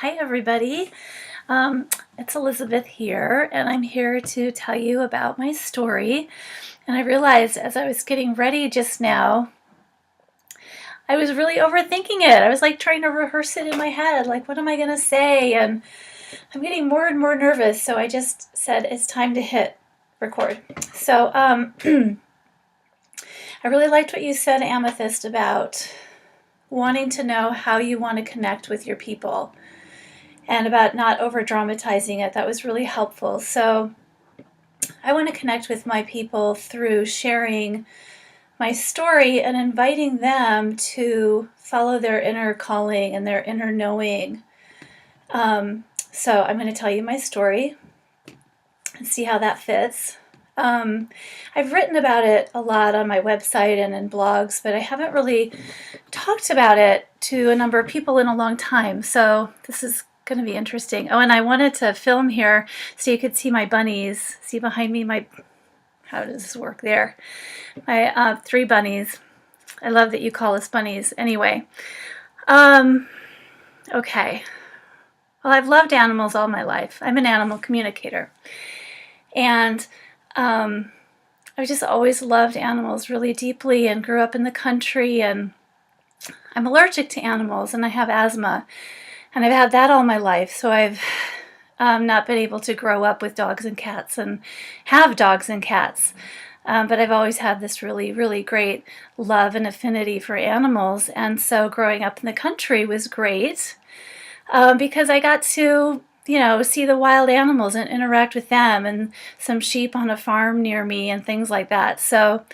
Hi everybody, it's Elizabeth here, and I'm here to tell you about my story. And I realized as I was getting ready just now, I was really overthinking it. I was like trying to rehearse it in my head, like what am I gonna say? And I'm getting more and more nervous, so I just said it's time to hit record. So I really liked what you said, Amethyst, about wanting to know how you want to connect with your people and about not over dramatizing it. That was really helpful. So I want to connect with my people through sharing my story and inviting them to follow their inner calling and their inner knowing. So I'm going to tell you my story and see how that fits. I've written about it a lot on my website and in blogs, but I haven't really talked about it to a number of people in a long time. So this is going to be interesting. Oh, and I wanted to film here so you could see my bunnies. See behind me how does this work there? My 3 bunnies. I love that you call us bunnies. Anyway, okay. Well, I've loved animals all my life. I'm an animal communicator. And I just always loved animals really deeply and grew up in the country, and I'm allergic to animals and I have asthma. And I've had that all my life, so I've not been able to grow up with dogs and cats and have dogs and cats. But I've always had this really, really great love and affinity for animals. And so growing up in the country was great because I got to, see the wild animals and interact with them and some sheep on a farm near me and things like that. So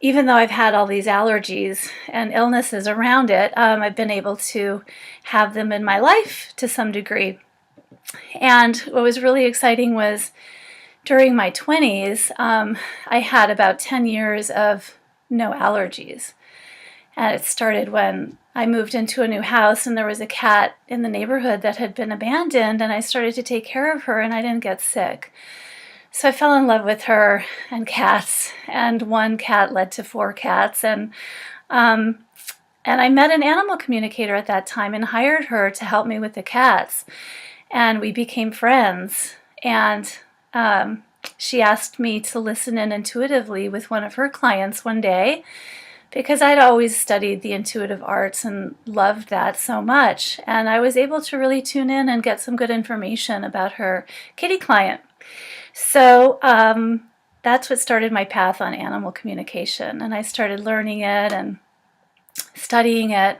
even though I've had all these allergies and illnesses around it, I've been able to have them in my life to some degree. And what was really exciting was during my 20s, I had about 10 years of no allergies. And it started when I moved into a new house and there was a cat in the neighborhood that had been abandoned, and I started to take care of her and I didn't get sick. So I fell in love with her and cats, and 1 cat led to 4 cats, and I met an animal communicator at that time and hired her to help me with the cats, and we became friends. And she asked me to listen in intuitively with one of her clients one day because I'd always studied the intuitive arts and loved that so much, and I was able to really tune in and get some good information about her kitty client. So that's what started my path on animal communication, and I started learning it and studying it.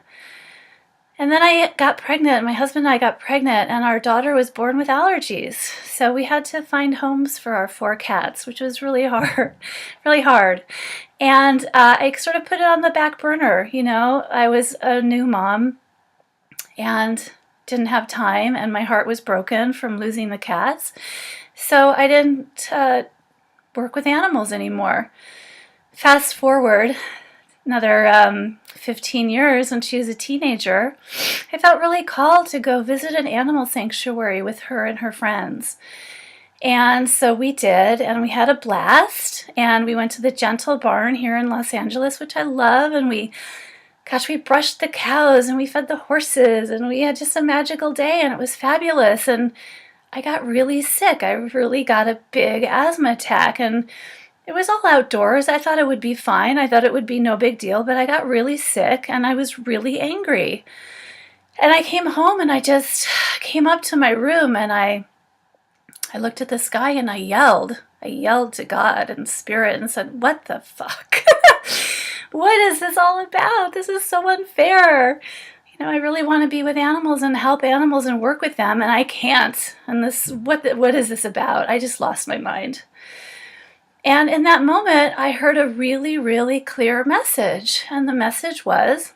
And then I got pregnant. My husband and I got pregnant, and our daughter was born with allergies. So we had to find homes for our 4 cats, which was really hard, really hard. And I sort of put it on the back burner. I was a new mom and didn't have time, and my heart was broken from losing the cats. So I didn't work with animals anymore. Fast forward another 15 years, when she was a teenager, I felt really called to go visit an animal sanctuary with her and her friends. And so we did, and we had a blast, and we went to the Gentle Barn here in Los Angeles, which I love, and we brushed the cows and we fed the horses, and we had just a magical day, and it was fabulous. And I got really sick. I really got a big asthma attack, and it was all outdoors. I thought it would be fine. I thought it would be no big deal, but I got really sick and I was really angry. And I came home and I just came up to my room and I looked at the sky and I yelled. I yelled to God and Spirit and said, "What the fuck? What is this all about? This is so unfair. I really want to be with animals and help animals and work with them, and I can't. And what is this about?" I just lost my mind. And in that moment, I heard a really, really clear message. And the message was,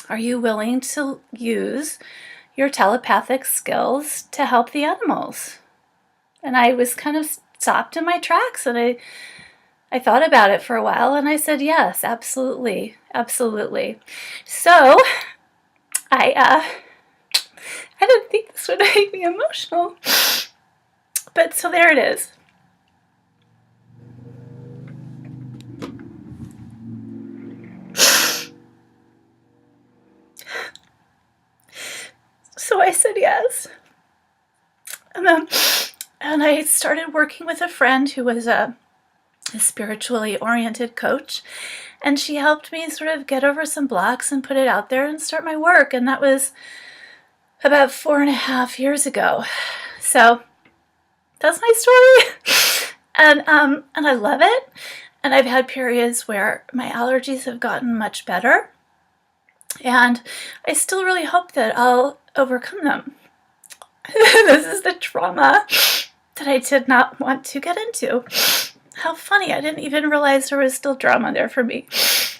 are you willing to use your telepathic skills to help the animals? And I was kind of stopped in my tracks, and I thought about it for a while, and I said, yes, absolutely, absolutely. So I didn't think this would make me emotional, but so there it is. So I said yes. And I started working with a friend who was a spiritually oriented coach, and she helped me sort of get over some blocks and put it out there and start my work. And that was about 4.5 years ago. So that's my story. And I love it. And I've had periods where my allergies have gotten much better. And I still really hope that I'll overcome them. This is the trauma that I did not want to get into. How funny, I didn't even realize there was still drama there for me.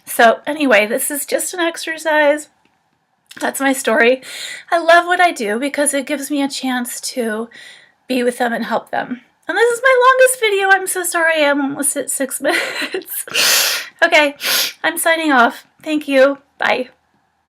So anyway, this is just an exercise. That's my story. I love what I do because it gives me a chance to be with them and help them. And this is my longest video. I'm so sorry. I'm almost at 6 minutes. Okay, I'm signing off. Thank you. Bye.